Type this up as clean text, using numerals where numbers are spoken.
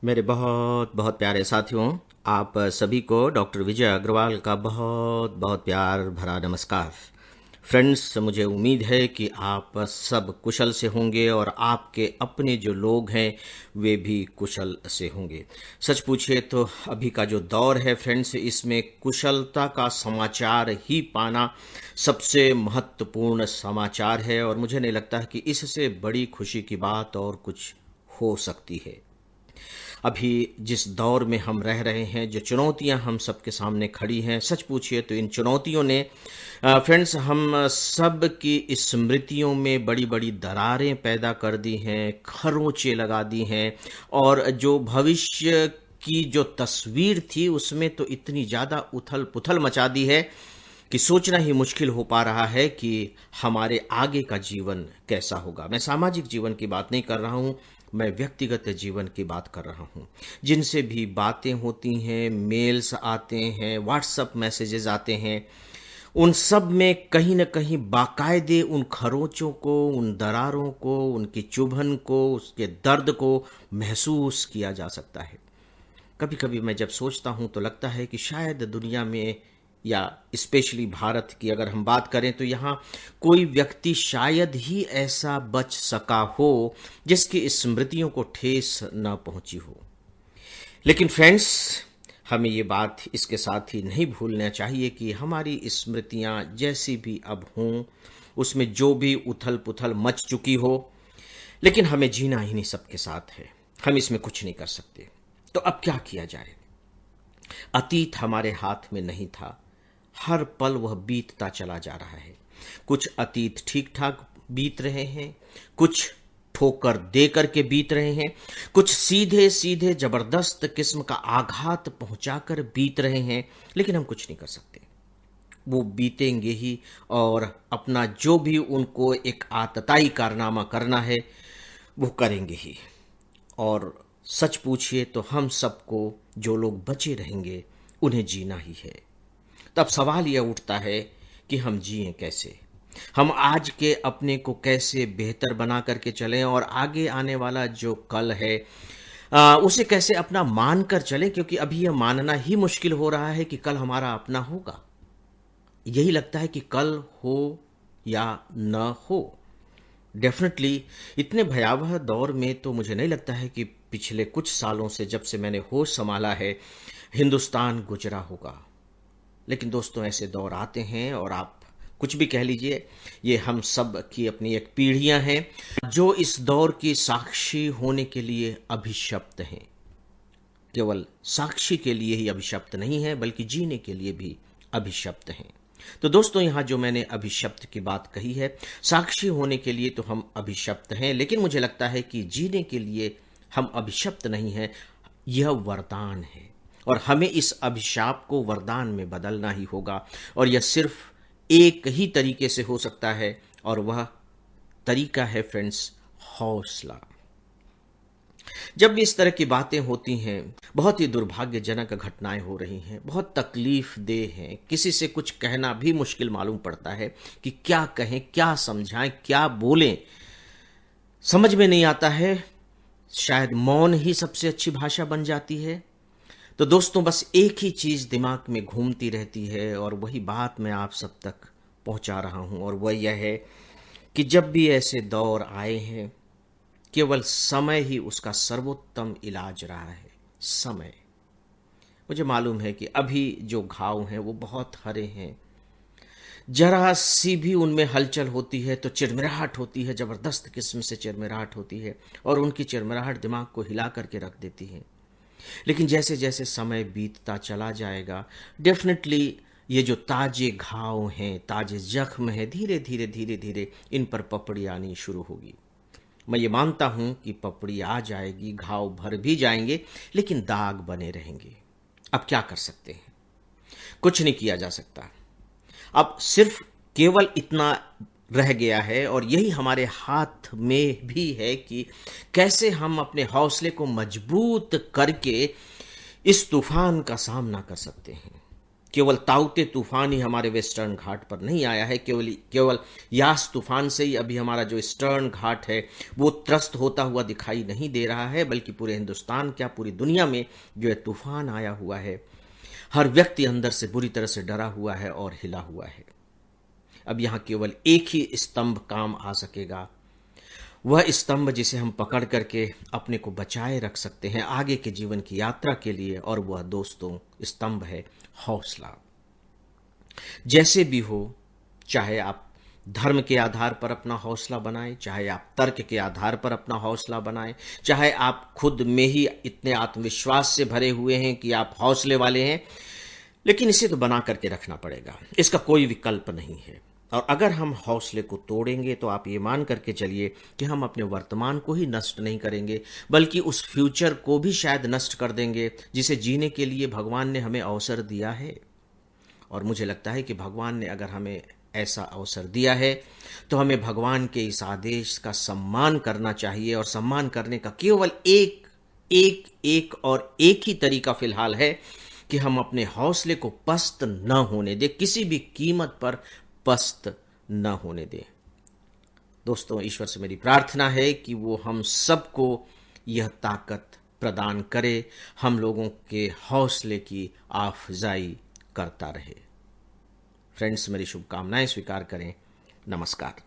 मेरे बहुत बहुत प्यारे साथियों, आप सभी को डॉक्टर विजय अग्रवाल का बहुत बहुत प्यार भरा नमस्कार। फ्रेंड्स, मुझे उम्मीद है कि आप सब कुशल से होंगे और आपके अपने जो लोग हैं वे भी कुशल से होंगे। सच पूछिए तो अभी का जो दौर है फ्रेंड्स, इसमें कुशलता का समाचार ही पाना सबसे महत्वपूर्ण समाचार है और मुझे नहीं लगता है कि इससे बड़ी खुशी की बात और कुछ हो सकती है। अभी जिस दौर में हम रह रहे हैं, जो चुनौतियां हम सबके सामने खड़ी हैं, सच पूछिए तो इन चुनौतियों ने फ्रेंड्स हम सब की स्मृतियों में बड़ी बड़ी दरारें पैदा कर दी हैं, खरोंचे लगा दी हैं और जो भविष्य की जो तस्वीर थी उसमें तो इतनी ज़्यादा उथल पुथल मचा दी है कि सोचना ही मुश्किल हो पा रहा है कि हमारे आगे का जीवन कैसा होगा। मैं सामाजिक जीवन की बात नहीं कर रहा हूँ, मैं व्यक्तिगत जीवन की बात कर रहा हूँ। जिनसे भी बातें होती हैं, मेल्स आते हैं, व्हाट्सअप मैसेजेस आते हैं, उन सब में कहीं न कहीं बाकायदे उन खरोंचों को, उन दरारों को, उनकी चुभन को, उसके दर्द को महसूस किया जा सकता है। कभी कभी मैं जब सोचता हूं तो लगता है कि शायद दुनिया में या स्पेशली भारत की अगर हम बात करें तो यहाँ कोई व्यक्ति शायद ही ऐसा बच सका हो जिसकी स्मृतियों को ठेस न पहुंची हो। लेकिन फ्रेंड्स, हमें ये बात इसके साथ ही नहीं भूलना चाहिए कि हमारी स्मृतियां जैसी भी अब हों, उसमें जो भी उथल पुथल मच चुकी हो, लेकिन हमें जीना ही नहीं सबके साथ है। हम इसमें कुछ नहीं कर सकते। तो अब क्या किया जाए? अतीत हमारे हाथ में नहीं था। हर पल वह बीतता चला जा रहा है। कुछ अतीत ठीक ठाक बीत रहे हैं, कुछ ठोकर दे करके बीत रहे हैं, कुछ सीधे सीधे जबरदस्त किस्म का आघात पहुंचाकर बीत रहे हैं, लेकिन हम कुछ नहीं कर सकते। वो बीतेंगे ही और अपना जो भी उनको एक आतताई कारनामा करना है वो करेंगे ही। और सच पूछिए तो हम सबको, जो लोग बचे रहेंगे, उन्हें जीना ही है। तब सवाल यह उठता है कि हम जिएं कैसे, हम आज के अपने को कैसे बेहतर बना करके चलें और आगे आने वाला जो कल है उसे कैसे अपना मान कर चलें, क्योंकि अभी यह मानना ही मुश्किल हो रहा है कि कल हमारा अपना होगा। यही लगता है कि कल हो या न हो। डेफिनेटली इतने भयावह दौर में तो मुझे नहीं लगता है कि पिछले कुछ सालों से, जब से मैंने होश संभाला है, हिंदुस्तान गुजरा होगा। लेकिन दोस्तों, ऐसे दौर आते हैं और आप कुछ भी कह लीजिए, ये हम सब की अपनी एक पीढ़ियां हैं जो इस दौर की साक्षी होने के लिए अभिशप्त हैं। केवल साक्षी के लिए ही अभिशप्त नहीं है, बल्कि जीने के लिए भी अभिशप्त हैं। तो दोस्तों, यहाँ जो मैंने अभिशप्त की बात कही है, साक्षी होने के लिए तो हम अभिशप्त हैं, लेकिन मुझे लगता है कि जीने के लिए हम अभिशप्त नहीं हैं। यह वरदान है और हमें इस अभिशाप को वरदान में बदलना ही होगा। और यह सिर्फ एक ही तरीके से हो सकता है और वह तरीका है फ्रेंड्स, हौसला। जब भी इस तरह की बातें होती हैं, बहुत ही दुर्भाग्यजनक घटनाएं हो रही हैं, बहुत तकलीफ देह हैं, किसी से कुछ कहना भी मुश्किल मालूम पड़ता है कि क्या कहें, क्या समझाएं, क्या बोलें, समझ में नहीं आता है। शायद मौन ही सबसे अच्छी भाषा बन जाती है। तो दोस्तों, बस एक ही चीज दिमाग में घूमती रहती है और वही बात मैं आप सब तक पहुंचा रहा हूं, और वह यह है कि जब भी ऐसे दौर आए हैं, केवल समय ही उसका सर्वोत्तम इलाज रहा है। समय। मुझे मालूम है कि अभी जो घाव हैं वो बहुत हरे हैं। जरा सी भी उनमें हलचल होती है तो चिरमिराहट होती है, जबरदस्त किस्म से चिरमिराहट होती है और उनकी चिरमिराहट दिमाग को हिला करके रख देती है। लेकिन जैसे जैसे समय बीतता चला जाएगा, डेफिनेटली ये जो ताजे घाव हैं, ताजे जख्म हैं, धीरे धीरे धीरे धीरे इन पर पपड़ी आनी शुरू होगी। मैं ये मानता हूं कि पपड़ी आ जाएगी, घाव भर भी जाएंगे, लेकिन दाग बने रहेंगे। अब क्या कर सकते हैं? कुछ नहीं किया जा सकता। अब सिर्फ केवल इतना रह गया है और यही हमारे हाथ में भी है कि कैसे हम अपने हौसले को मजबूत करके इस तूफान का सामना कर सकते हैं। केवल ताउते तूफान ही हमारे वेस्टर्न घाट पर नहीं आया है, केवल यास तूफान से ही अभी हमारा जो ईस्टर्न घाट है वो त्रस्त होता हुआ दिखाई नहीं दे रहा है, बल्कि पूरे हिंदुस्तान क्या पूरी दुनिया में जो है तूफान आया हुआ है। हर व्यक्ति अंदर से बुरी तरह से डरा हुआ है और हिला हुआ है। अब यहाँ केवल एक ही स्तंभ काम आ सकेगा, वह स्तंभ जिसे हम पकड़ करके अपने को बचाए रख सकते हैं आगे के जीवन की यात्रा के लिए, और वह दोस्तों स्तंभ है हौसला। जैसे भी हो, चाहे आप धर्म के आधार पर अपना हौसला बनाएं, चाहे आप तर्क के आधार पर अपना हौसला बनाएं, चाहे आप खुद में ही इतने आत्मविश्वास से भरे हुए हैं कि आप हौसले वाले हैं, लेकिन इसे तो बना करके रखना पड़ेगा, इसका कोई विकल्प नहीं है। और अगर हम हौसले को तोड़ेंगे तो आप ये मान करके चलिए कि हम अपने वर्तमान को ही नष्ट नहीं करेंगे, बल्कि उस फ्यूचर को भी शायद नष्ट कर देंगे जिसे जीने के लिए भगवान ने हमें अवसर दिया है। और मुझे लगता है कि भगवान ने अगर हमें ऐसा अवसर दिया है तो हमें भगवान के इस आदेश का सम्मान करना चाहिए, और सम्मान करने का केवल एक ही तरीका फिलहाल है कि हम अपने हौसले को पस्त न होने दें, किसी भी कीमत पर पस्त न होने दें। दोस्तों, ईश्वर से मेरी प्रार्थना है कि वो हम सबको यह ताकत प्रदान करे, हम लोगों के हौसले की आफजाई करता रहे। फ्रेंड्स, मेरी शुभकामनाएं स्वीकार करें। नमस्कार।